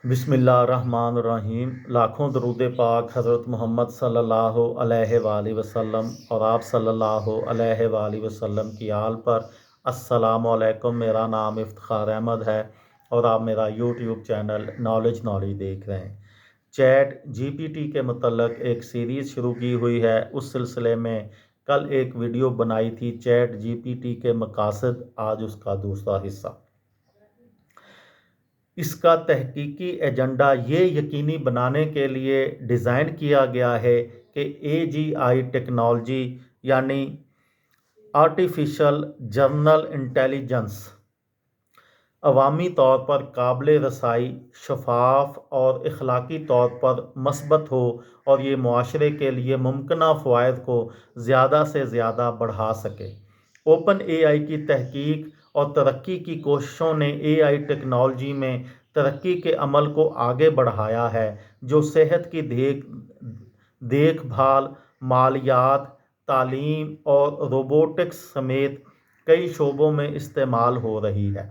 बिस्मिल्लाहिर्रहमानिर्रहीम। लाखों दरूद पाक हज़रत मोहम्मद सल्लल्लाहु अलैहि वसल्लम और आप सल्लल्लाहु अलैहि वसल्लम की आल पर। अस्सलामु अलैकुम। मेरा नाम इफ्तिखार अहमद है और आप मेरा यूट्यूब चैनल नॉलेज देख रहे हैं। चैट जीपीटी के मतलब एक सीरीज़ शुरू की हुई है। उस सिलसिले में कल एक वीडियो बनाई थी चैट जीपीटी के मकासद, आज उसका दूसरा हिस्सा। इसका तहकीकी एजेंडा ये यकीनी बनाने के लिए डिज़ाइन किया गया है कि एजीआई टेक्नोलॉजी यानी आर्टिफिशियल जनरल इंटेलिजेंस अवामी तौर पर काबिल रसाई, शफाफ और इखलाकी तौर पर मस्बत हो और ये मुआशरे के लिए मुमकिन फ़वाइद को ज़्यादा से ज़्यादा बढ़ा सके। ओपन एआई की तहकीक और तरक्की की कोशिशों ने एआई टेक्नोलॉजी में तरक्की के अमल को आगे बढ़ाया है, जो सेहत की देखभाल, मालियात, तालीम और रोबोटिक्स समेत कई शोबों में इस्तेमाल हो रही है।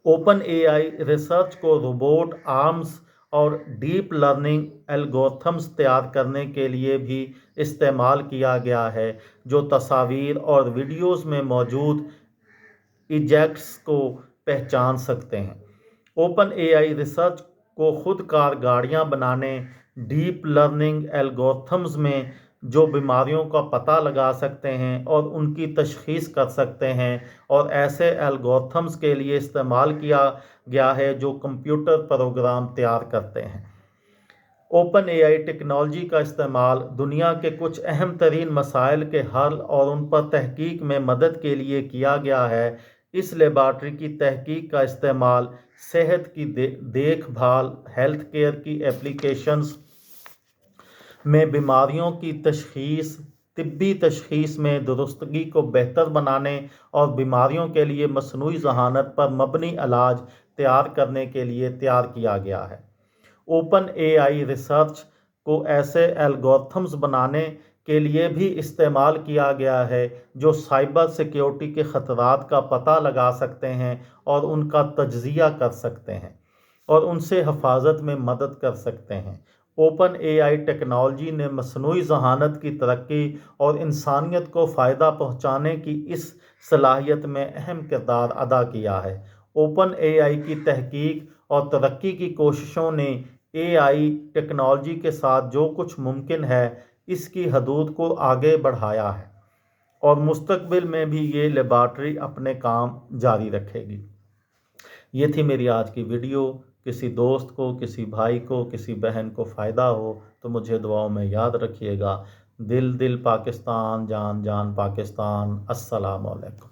ओपन एआई रिसर्च को रोबोट आर्म्स और डीप लर्निंग एल्गोरिथम्स तैयार करने के लिए भी इस्तेमाल किया गया है, जो तस्वीर और वीडियोस में मौजूद ऑब्जेक्ट्स को पहचान सकते हैं। ओपन एआई रिसर्च को खुदकार गाड़ियां बनाने, डीप लर्निंग एल्गोरिथम्स में जो बीमारियों का पता लगा सकते हैं और उनकी तशखीस कर सकते हैं, और ऐसे एल्गोरिथम्स के लिए इस्तेमाल किया गया है जो कंप्यूटर प्रोग्राम तैयार करते हैं। ओपन एआई टेक्नोलॉजी का इस्तेमाल दुनिया के कुछ अहम तरीन मसाइल के हल और उन पर तहकीक में मदद के लिए किया गया है। इस लेबॉर्ट्री की तहकीक का इस्तेमाल सेहत की देखभाल, हेल्थ केयर की एप्लीकेशंस में बीमारियों की तशखीस, तिब्बी तशखीस में दुरुस्तगी को बेहतर बनाने और बीमारियों के लिए मसनूई ज़हानत पर मबनी इलाज तैयार करने के लिए तैयार किया गया है। ओपन एआई रिसर्च को ऐसे एल्गोरिथम्स बनाने के लिए भी इस्तेमाल किया गया है जो साइबर सिक्योरिटी के ख़तरात का पता लगा सकते हैं और उनका तज्ज़िया कर सकते हैं और उनसे हिफाजत में मदद कर सकते हैं। ओपन एआई टेक्नोलॉजी ने मसनूई ज़हानत की तरक्की और इंसानियत को फ़ायदा पहुँचाने की इस सलाहियत में अहम किरदार अदा किया है। ओपन एआई की तहकीक और तरक्की की कोशिशों ने एआई टेक्नोलॉजी के साथ जो कुछ मुमकिन है, इसकी हदूद को आगे बढ़ाया है और मुस्तकबिल में भी ये लेबॉर्ट्री अपने काम जारी रखेगी। ये थी मेरी आज की वीडियो। किसी दोस्त को, किसी भाई को, किसी बहन को फ़ायदा हो तो मुझे दुआओं में याद रखिएगा। दिल दिल पाकिस्तान, जान जान पाकिस्तान। अस्सलामु अलैकुम।